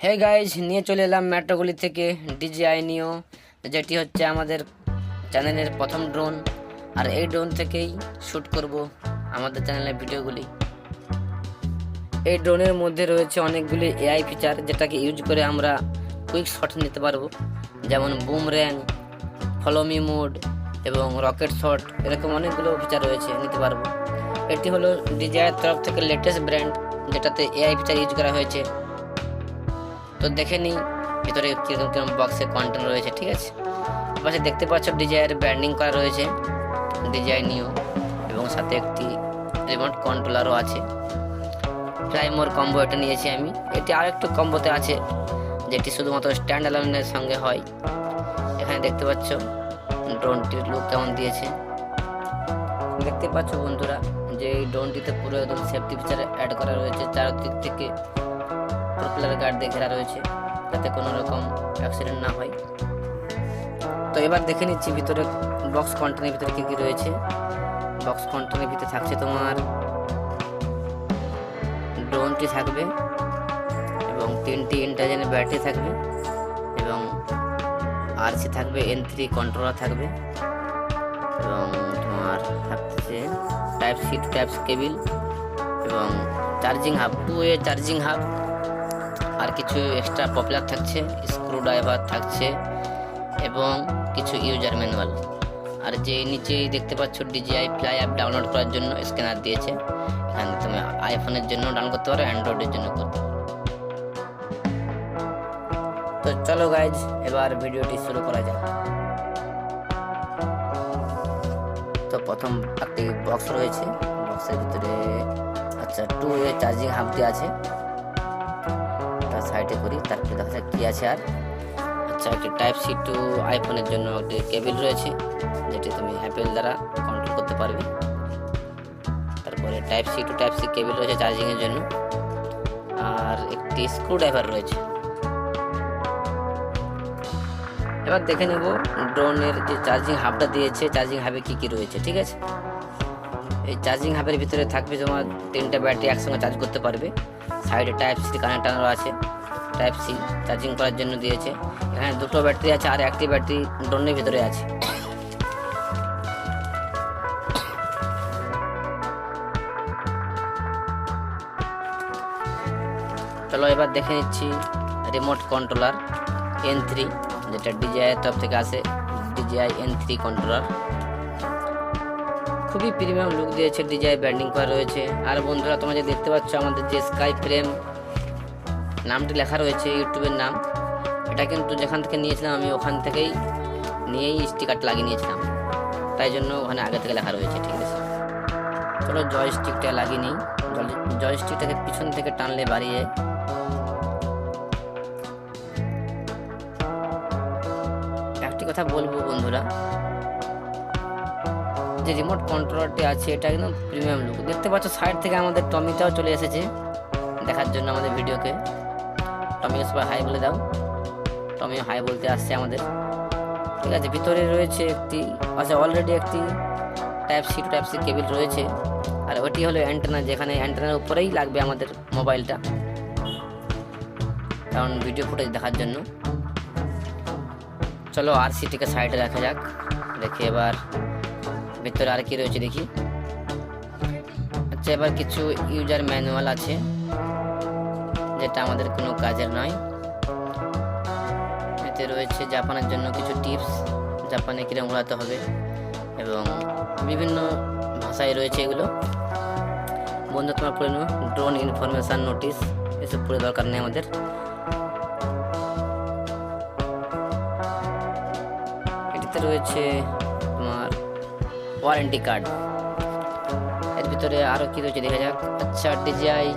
Hey guys, নিয়ে চলে এলাম মেট্রোগুলি থেকে DJI নিও, যেটি হচ্ছে আমাদের চ্যানেলের প্রথম ড্রোন। আর এই ড্রোন থেকেই শ্যুট করব আমাদের চ্যানেলের ভিডিওগুলি। এই ড্রোনের মধ্যে রয়েছে অনেকগুলি AI ফিচার, যেটাকে ইউজ করে আমরা কুইক শট নিতে পারবো, যেমন বুমর্যাং, ফলো মি মোড এবং রকেট শট। এরকম অনেকগুলো ফিচার রয়েছে, নিতে পারবো। এটি হলো DJI তরফ থেকে লেটেস্ট ব্র্যান্ড, যেটাতে AI ফিচার ইউজ করা হয়েছে। তো দেখে নিই ভিতরে কিরকম কিরকম বক্সে কন্টেন্ট রয়েছে। ঠিক আছে, পাশে দেখতে পাচ্ছ DJI এর ব্র্যান্ডিং করা রয়েছে, DJI নিও, এবং সাথে একটি রিমোট কন্ট্রোলারও আছে। প্রাইমোর কম্বো এটা নিয়েছি আমি। এটি আরেকটু কম্বোতে আছে, যেটি শুধুমাত্র স্ট্যান্ড অ্যালোনের সঙ্গে হয়। এখানে দেখতে পাচ্ছ ড্রোনটির লুক কেমন দিয়েছে। দেখতে পাচ্ছ বন্ধুরা যে এই ড্রোনটিতে পুরো একদম সেফটি ফিচার অ্যাড করা রয়েছে। চারদিক থেকে প্রপেলার গার্ড দিয়ে ঘেরা রয়েছে, যাতে কোনো রকম অ্যাক্সিডেন্ট না হয়। তো এবার দেখে নিচ্ছি ভিতরে বক্স কন্টেনের ভিতরে কী কী রয়েছে। বক্স কন্টেনের ভিতরে থাকছে তোমার ড্রোনটি থাকবে, এবং 3টি ইন্টারজেনের ব্যাটারি থাকবে, এবং RC থাকবে, N3 কন্ট্রোলার থাকবে, এবং তোমার থাকছে Type-C to Type-C কেবিল, এবং charging hub, 2-way charging hub, আর কিছু এক্সট্রা পপুলার থাকছে, স্ক্রু ড্রাইভার থাকছে, এবং কিছু ইউজার ম্যানুয়াল। আর যে নিচেই দেখতে পাচ্ছ DJI ফ্লাই অ্যাপ ডাউনলোড করার জন্য স্ক্যানার দিয়েছে। এখানে তুমি আইফোনের জন্য ডাউনলোড করতে পারো, অ্যান্ড্রয়েডের জন্য করতে পারো। তো চলো গাইজ, এবার ভিডিওটি শুরু করা যাক। তো প্রথম একটি বক্স রয়েছে, বক্সের ভিতরে 2-way চার্জিং হাবটি আছে। তার সাইডে করি, তারপরে দেখা যাক কি আছে। আর একটি Type-C টু আইফোনের জন্য একটি কেবিল রয়েছে, যেটি তুমি অ্যাপেল দ্বারা কন্ট্রোল করতে পারবে। তারপরে Type-C টু Type-C কেবিল রয়েছে চার্জিংয়ের জন্য, আর একটি স্ক্রু ড্রাইভার রয়েছে। এবার দেখে নেব ড্রোনের যে চার্জিং হাবটা দিয়েছে, চার্জিং হাবে কি কি রয়েছে। ঠিক আছে, এই চার্জিং হাবের ভিতরে থাকবে তোমার 3টা ব্যাটারি একসঙ্গে চার্জ করতে পারবে। সাইডে Type-C কানেক্টারও আছে, Type-C চার্জিং করার জন্য দিয়েছে। এখানে 2টো ব্যাটারি আছে, আর একটি ব্যাটারি ড্রোনের ভিতরে আছে। চলো এবার দেখে নিচ্ছি রিমোট কন্ট্রোলার N3, যেটা DJI তরফ থেকে আসে, DJI N3 কন্ট্রোলার। খুবই প্রিমিয়াম লুক দিয়েছে, DJI ব্র্যান্ডিং করা রয়েছে। আর বন্ধুরা, তোমরা যে দেখতে পাচ্ছ আমাদের যে স্কাই ফ্রেম নামটি লেখা রয়েছে, ইউটিউবের নাম, এটা কিন্তু যেখান থেকে নিয়েছিলাম আমি, ওখান থেকেই নিয়েই স্টিকারটা লাগিয়ে নিয়েছিলাম, তাই জন্য ওখানে আগে থেকে লেখা রয়েছে। ঠিক আছে, চলো জয়স্টিকটা লাগিয়ে নিই। জয়স্টিকটাকে পিছন থেকে টানলে বাড়িয়ে, একটি কথা বলবো বন্ধুরা, যে রিমোট কন্ট্রোলারটি আছে এটা একদম প্রিমিয়াম লুক। দেখতে পাচ্ছ সাইড থেকে আমাদের টমিটাও চলে এসেছে দেখার জন্য আমাদের ভিডিওকে। টমিও সবাই হাই বলে দাও। টমিও হাই বলতে আসছে আমাদের। ঠিক আছে, ভিতরে রয়েছে একটি অলরেডি একটি Type-C টু Type-C কেবিল রয়েছে, আর ওটি হলো অ্যান্টেনা, যেখানে অ্যান্টেনার উপরেই লাগবে আমাদের মোবাইলটা, কারণ ভিডিও ফুটেজ দেখার জন্য। চলো RC-টিকে সাইডে রাখা যাক। দেখি এবার ভিতরে আর কি রয়েছে দেখি। আচ্ছা, এবার কিছু ইউজার ম্যানুয়াল আছে, যেটা আমাদের কোনো কাজের নয়। এতে রয়েছে জাপানের জন্য কিছু টিপস, জাপানে কিরকম উড়াতে হবে, এবং বিভিন্ন ভাষায় রয়েছে এগুলো। বন্ধু, তোমার পড়ে নেব ড্রোন ইনফরমেশান নোটিশ, এসব পড়ে দরকার নেই আমাদের। এটিতে রয়েছে তোমার ওয়ারেন্টি কার্ড। এর ভিতরে আরও কী রয়েছে দেখা যাক। আচ্ছা, DJI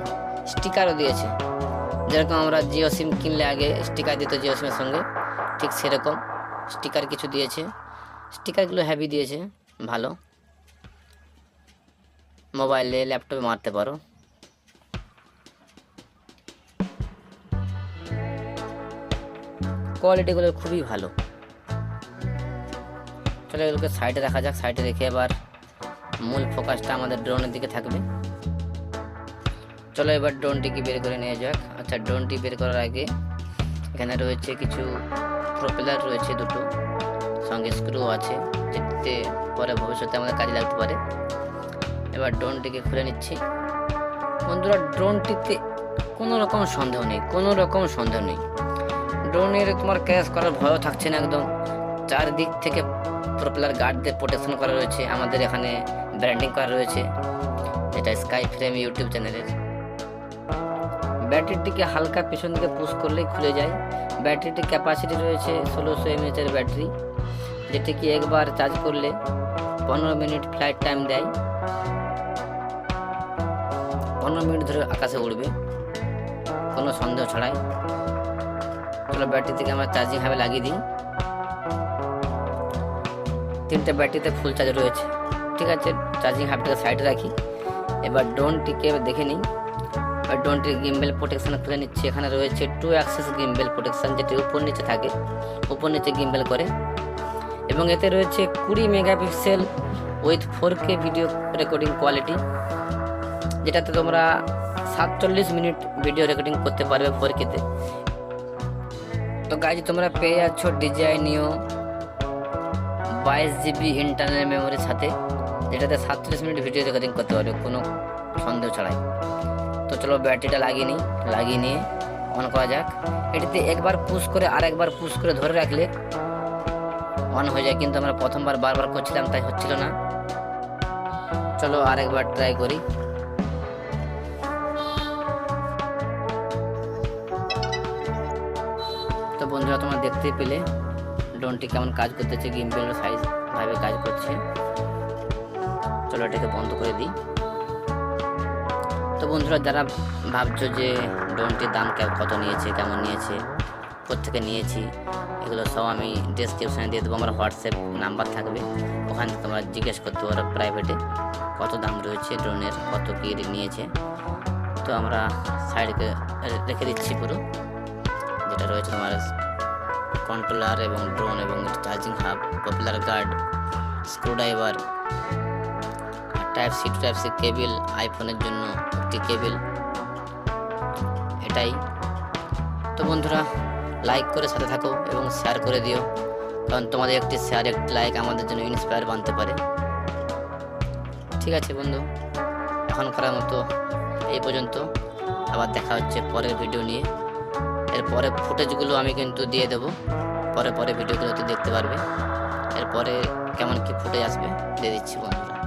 স্টিকারও দিয়েছে, যেরকম আমরা জিও সিম কিনলে আগে স্টিকার দিত জিও সিমের সঙ্গে, ঠিক সেরকম স্টিকার কিছু দিয়েছে। স্টিকারগুলো হেভি দিয়েছে, ভালো, মোবাইলে ল্যাপটপে মারতে পারো। কোয়ালিটিগুলো খুবই ভালো। চলো এগুলোকে সাইডে রাখা যাক। সাইডে রেখে এবার মূল ফোকাসটা আমাদের ড্রোনের দিকে থাকবে। চলো এবার ড্রোনটিকে বের করে নিয়ে যাক। আচ্ছা, ড্রোনটি বের করার আগে এখানে রয়েছে কিছু প্রপেলার রয়েছে দুটো, সঙ্গে স্ক্রু আছে, যেটিতে পরে ভবিষ্যতে আমাদের কাজে লাগতে পারে। এবার ড্রোনটিকে খুলে নিচ্ছি। বন্ধুরা, ড্রোনটিতে কোনো রকম সন্দেহ নেই, ড্রোনের তোমার ক্র্যাশ করার ভয়ও থাকছে না একদম। চারদিক থেকে প্রপেলার গার্ড দিয়ে প্রোটেকশন করা রয়েছে, আমাদের এখানে ব্র্যান্ডিং করা রয়েছে, এটা স্কাই ফ্রেম ইউটিউব চ্যানেলের। ব্যাটারিটিকে হালকা পিছন দিকে পুশ করলেই খুলে যায়। ব্যাটারিটির ক্যাপাসিটি রয়েছে 1600 mAh এর ব্যাটারি, যেটি কি একবার চার্জ করলে 15 মিনিট ফ্লাইট টাইম দেয়। 15 মিনিট ধরে আকাশে উড়বে কোনো সন্দেহ ছাড়াই। চলো ব্যাটারি থেকে আমরা চার্জিং হাবে লাগিয়ে দিই। 3টে ব্যাটারিতে ফুল চার্জ রয়েছে, ঠিক আছে। চার্জিং হাবটাকে সাইডে রাখি। এবার ড্রোনটিকে দেখে নিই। ড্রোনটির গিম্বেল প্রোটেকশন খুলে নিচ্ছি। এখানে রয়েছে 2 অ্যাক্সেস গিম্বেল প্রোটেকশন, যেটি উপর নিচে থাকে, উপর নিচে গিম্বেল করে। এবং এতে রয়েছে 20 megapixel with 4K video recording quality, যেটাতে তোমরা 47 মিনিট ভিডিও রেকর্ডিং করতে পারবে 4K-তে। তো গাইজ, তোমরা পেয়ে যাচ্ছ DJI Neo 22 GB ইন্টারনাল মেমোরির সাথে, যেটাতে 47 মিনিট ভিডিও রেকর্ডিং করতে পারবে কোনো সন্দেহ ছাড়াই। তো চলো ব্যাটারিটা লাগিয়ে নিয়ে অন করা যাক। এটিতে একবার পুশ করে আর একবার পুশ করে ধরে রাখলে অন হয়ে যায়, কিন্তু আমরা প্রথমবার বারবার করছিলাম তাই হচ্ছিল না। চলো আরেকবার ট্রাই করি। তো বন্ধুরা, তোমরা দেখতেই পেলে ড্রোনটি কেমন কাজ করতেছে, গিম্বেলের সাইজ ভাবে কাজ করছে। চলো এটাকে বন্ধ করে দিই। তো বন্ধুরা, যারা ভাবছো যে ড্রোনটির দাম কত নিয়েছে, কেমন নিয়েছে, কোত্থেকে নিয়েছি, এগুলো সব আমি ডেসক্রিপশানে দিয়ে দেবো। আমার হোয়াটসঅ্যাপ নাম্বার থাকবে, ওখানে তোমরা জিজ্ঞেস করতে পারো প্রাইভেটে কত দাম রয়েছে ড্রোনের, কত কী নিয়েছে। তো আমরা সাইডকে রেখে দিচ্ছি পুরো, যেটা রয়েছে তোমার কন্ট্রোলার এবং ড্রোন এবং charging hub, propeller guard, screwdriver, type C to type C cable, আইফোনের জন্য একটি কেবিল, এটাই। তো বন্ধুরা, লাইক করে সাথে থাকো এবং শেয়ার করে দিও, কারণ তোমাদের একটি শেয়ার, একটি লাইক আমাদের জন্য ইন্সপায়ার বানতে পারে। ঠিক আছে বন্ধু, এখন করার মতো এই পর্যন্ত। আবার দেখা হচ্ছে পরের ভিডিও নিয়ে। এরপরে ফুটেজগুলো আমি কিন্তু দিয়ে দেবো, পরে ভিডিওগুলোতে দেখতে পারবে। এরপরে কেমন কি ফুটেজ আসবে দিয়ে দিচ্ছি বন্ধুরা।